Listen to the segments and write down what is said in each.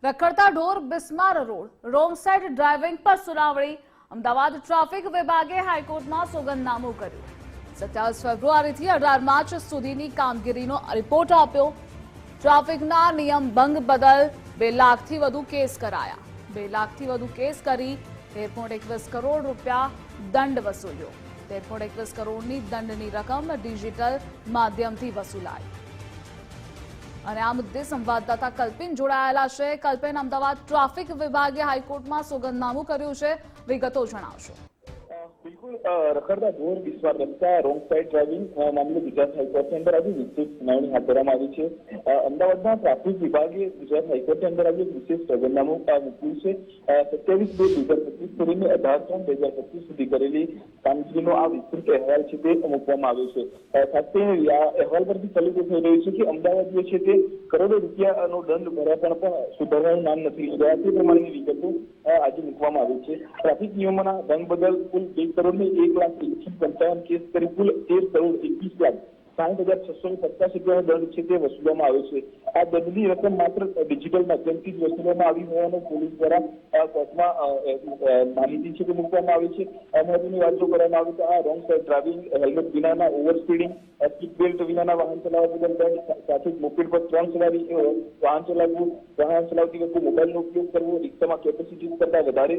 રખડતા ઢોર બિસ્માર road wrong side driving પર સુનાવણી અમદાવાદ ટ્રાફિક વિભાગે હાઈકોર્ટમાં સોગંદનામું કર્યું 27 ફેબ્રુઆરીથી 18 માર્ચ સુધીની કામગીરીનો રિપોર્ટ આપ્યો ટ્રાફિકના નિયમ ભંગ બદલ 2 લાખથી વધુ કેસ કરાયા 2 લાખથી વધુ કેસ કરી 13.21 કરોડ રૂપિયા દંડ વસૂલ્યો 13.21 કરોડની દંડની રકમ ડિજિટલ માધ્યમથી વસૂલાઈ અને આ મુદ્દે સંવાદદાતા કલ્પિન જોડાયેલા છે કલ્પિન અમદાવાદ ટ્રાફિક વિભાગે હાઈકોર્ટમાં સોગંદનામું કર્યું છે વિગતો જણાવશો बिल्कुल रखड़ता ढोर विस्वार रस्ता रोंग साइड ड्राइविंग मामले गुजरात हाईकोर्ट अंदर आज विशेष सुनावणी हाथ धरવામાં આવી છે અમદાવાદના ટ્રાફિક વિભાગે ગુજરાત હાઈકોર્ટ અંદર આજે વિશેષ સોગંદનામું મૂક્યું છે 27/2/2025 સુધીની 18/3/2025 સુધી કરેલી કામગીરીનો આ વિસ્તૃત અહેવાલ છે તે મૂકવામાં આવ્યો છે સાથે આ અહેવાલ પરથી સલુકો થઈ રહ્યો છે કે અમદાવાદ જે છે તે કરોડો રૂપિયાનો દંડ ભર્યા પણ સુધારવાનું નામ નથી લીધા તે પ્રમાણેની વિગતો આજે મૂકવામાં આવી છે ટ્રાફિક નિયમોના ભંગ બદલ કુલ 1 કરોડ ને 1,55,055 કેસ કરી કુલ 13 કરોડ 21,60,650 રૂપિયાનો દંડ છે તે વસૂલવામાં આવ્યો છે આ દંડની રકમ માત્ર ડિજિટલ માધ્યમથી જ વસૂલવામાં આવી હોવાનું પોલીસ દ્વારા કોર્ટમાં માહિતી છે તે મૂકવામાં આવી છે મહત્વની વાત જો કરવામાં આવે તો આ રોંગ સાઇડ ડ્રાઇવિંગ હેલ્મેટ વિનાના ઓવર સ્પીડિંગ સીટ બેલ્ટ વિનાના વાહન ચલાવવા બદલ દંડ સાથે મોપેડ પર 3 સવારી વાહન ચલાવતી વખતે મોબાઈલનો ઉપયોગ કરવો રિક્ષામાં કેપેસિટી કરતા વધારે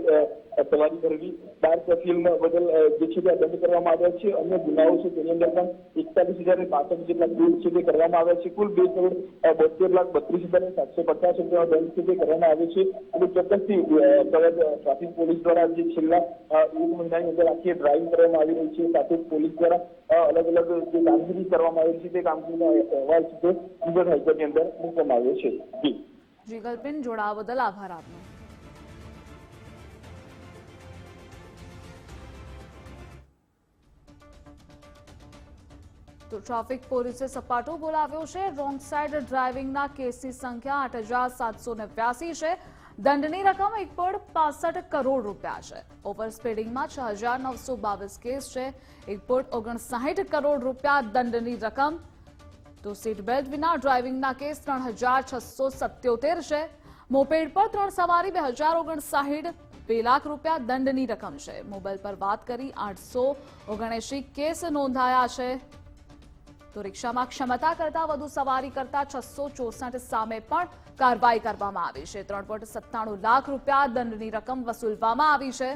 સવારી કરવી કાર ફિલ્મ બદલ જે છે તે દંડ કરવામાં આવ્યા છે અન્ય ગુનાઓ છે તેની અંદર પણ 41,065 જેટલા કેસ છે તે કરવામાં આવ્યા છે કુલ 2,72,32,750 રૂપિયાનો દંડ છે તે કરવામાં આવ્યો છે અને ચોક્કસથી ટ્રાફિક પોલીસ દ્વારા જે છેલ્લા 1 મહિનાની અંદર આખી ડ્રાઇવિંગ કરવામાં આવી રહી છે સાથે પોલીસ દ્વારા અલગ અલગ જે કામગીરી કરવામાં આવી છે તે કામગીરીનો અહેવાલ છે તે ગુજરાત હાઈકોર્ટની અંદર મૂકવામાં આવ્યો છે જી કલ્પિન જોડાવા બદલ આભાર આપનો તો ટ્રાફિક પોલીસે સપાટો બોલાવ્યો છે રોંગ સાઇડ ડ્રાઇવિંગના કેસની સંખ્યા 8,789 છે દંડની રકમ 1.65 કરોડ રૂપિયા છે ઓવર સ્પીડિંગમાં 6,922 કેસ છે 1.59 કરોડ રૂપિયા દંડની રકમ તો સીટ બેલ્ટ વિના ડ્રાઇવિંગના કેસ 3,677 છે મોપેડ પર 3 સવારી 2,059 2 લાખ રૂપિયા દંડની રકમ છે મોબાઈલ પર વાત કરી 879 કેસ નોંધાયા છે તો રિક્ષામાં ક્ષમતા કરતા વધુ સવારી કરતા 664 સામે પણ કાર્યવાહી કરવામાં આવી છે 3.97 લાખ રૂપિયા દંડની રકમ વસૂલવામાં આવી છે